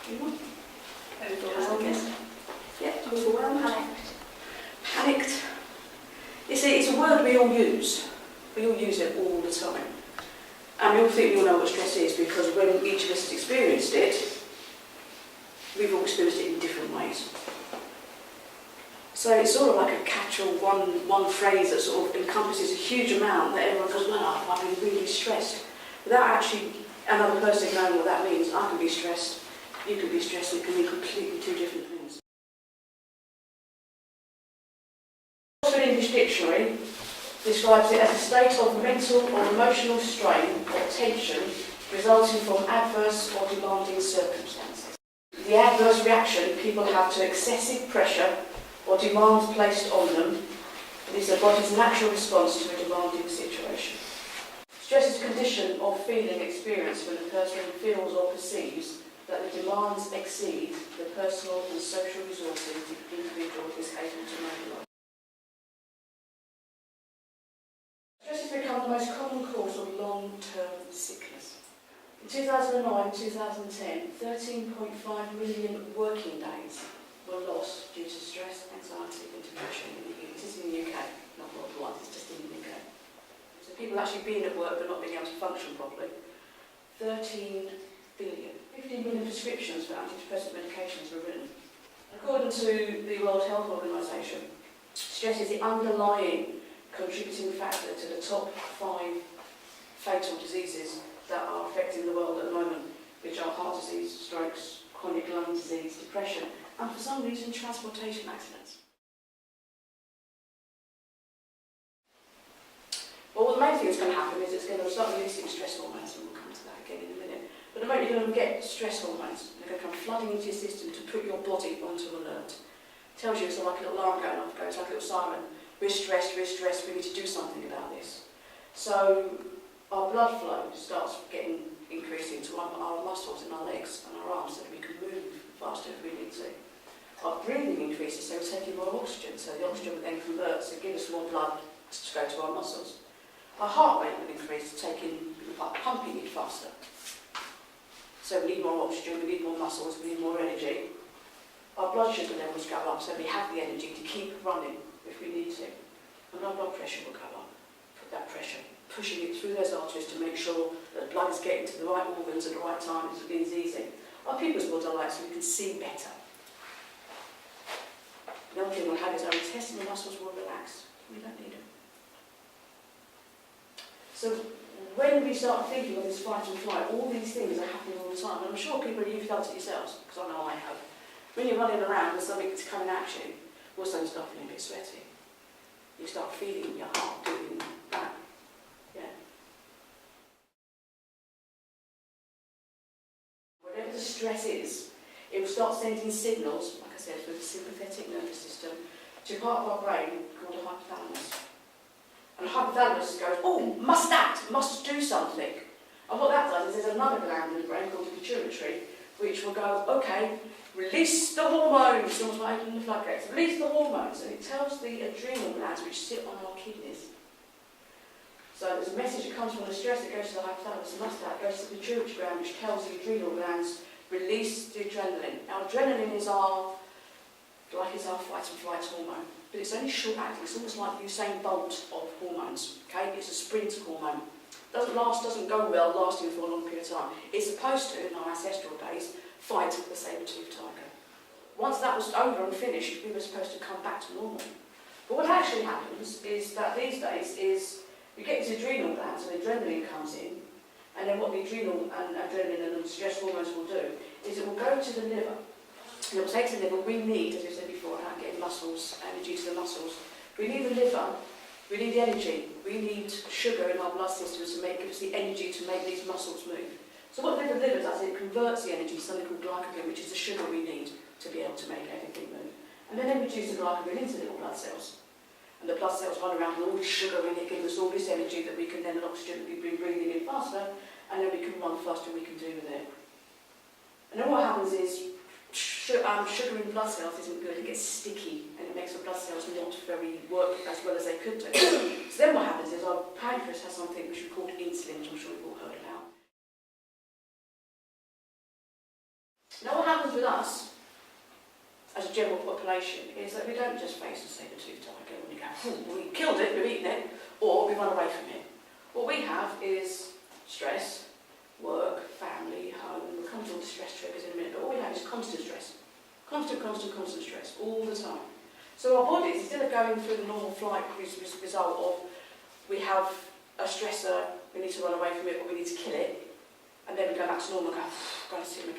Anyone? Any thoughts on this? Yeah, Overwhelmed? panicked. It's a word we all use. We all use it all the time. And we all think we all know what stress is because when each of us has experienced it, we've all experienced it in different ways. So it's sort of like a catch-all, one phrase that sort of encompasses a huge amount that everyone goes, well, I've been really stressed. Without actually another person knowing what that means, I can be stressed, you can be stressed, and it can mean completely two different things. Oxford English Dictionary describes it as a state of mental or emotional strain or tension resulting from adverse or demanding circumstances. The adverse reaction people have to excessive pressure or demands placed on them is the body's natural response to a demanding situation. Stress is a condition or feeling experienced when a person feels or perceives that the demands exceed the personal and social resources the individual is able to mobilise. Stress has become the most common cause of long-term sickness. In 2009-2010, 13.5 million working days were lost due to stress, anxiety and depression in the UK. This is in the UK, not worldwide, it's just in the UK. So people actually being at work but not being able to function properly. 13 billion. 15 million prescriptions for antidepressant medications were written. According to the World Health Organization, stress is the underlying contributing factor to the top 5 fatal diseases that are affecting the world at the moment, which are heart disease, strokes, chronic lung disease, depression, and for some reason transportation accidents. Well, the main thing that's going to happen is it's going to start releasing stress hormones, and we'll come to that again in a minute. But the moment you're going to get stress hormones, they're going to come flooding into your system to put your body onto alert. It tells you it's like a little alarm going off, it's like a little siren. We're stressed, we need to do something about this. So our blood flow starts getting increasing to our muscles in our legs and our arms so that we can move faster if we need to. Our breathing increases, so we're taking more oxygen, so the oxygen will then convert, so give us more blood to go to our muscles. Our heart rate will increase, pumping it faster. So we need more oxygen, we need more muscles, we need more energy. Our blood sugar levels go up, so we have the energy to keep running if we need to. And our blood pressure will go up. Put that pressure, pushing it through those arteries to make sure that the blood is getting to the right organs at the right time, it's easy. Our pupils will dilate so we can see better. The other thing we'll have is our intestinal muscles will relax. We don't need them. So when we start thinking of this fight and flight, all these things are happening all the time. And I'm sure people, you've felt it yourselves, because I know I have. When you're running around and something's coming at you, all of a sudden you start feeling a bit sweaty. You start feeling your heart doing that. Yeah. Whatever the stress is, it will start sending signals, like I said, through the sympathetic nervous system, to part of our brain called the hypothalamus. And the hypothalamus goes, oh, must act, must do something. And what that does is there's another gland in the brain called the pituitary, which will go, okay, release the hormones. Someone's like opening the floodgates. Release the hormones. And it tells the adrenal glands, which sit on our kidneys. So there's a message that comes from the stress that goes to the hypothalamus, and that goes to the pituitary gland, which tells the adrenal glands, release the adrenaline. Now, adrenaline is our fight and flight hormone. But it's only short acting. It's almost like Usain Bolt of hormones. Okay, it's a sprint hormone. Doesn't go well lasting for a long period of time. It's supposed to, in our ancestral days, fight the saber-toothed tiger. Once that was over and finished, we were supposed to come back to normal. But what actually happens is that these days is we get these adrenal glands and adrenaline comes in, and then what the adrenal and adrenaline and the stress hormones will do is it will go to the liver. And it will take to the liver. We need, as we said before, about getting muscles, energy to the muscles. We need the liver, we need energy, we need sugar in our blood systems to give us the energy to make these muscles move. So what the liver does, it converts the energy to something called glycogen, which is the sugar we need to be able to make everything move. And then they reduce the glycogen into little blood cells. And the blood cells run around with all this sugar in it, giving us all this energy that we can then, oxygen we bring breathing in faster, and then we can run faster and we can do with it. And then what happens is, sugar in blood cells isn't good, it gets sticky and it makes the blood cells not very work as well as they could do. So then what happens is our pancreas has something which we call insulin, which I'm sure you've all heard about. Now what happens challenge with us, as a general population, is that we don't just face a saber-toothed tiger when we go, we killed it, we've eaten it, or we run away from it. What we have is stress, work, family, home. We'll come to all the stress triggers in a minute, but all we have is constant stress. Constant stress, all the time. So our bodies, instead of going through the normal flight result of we have a stressor, we need to run away from it, or we need to kill it, and then we go back to normal and go to sleep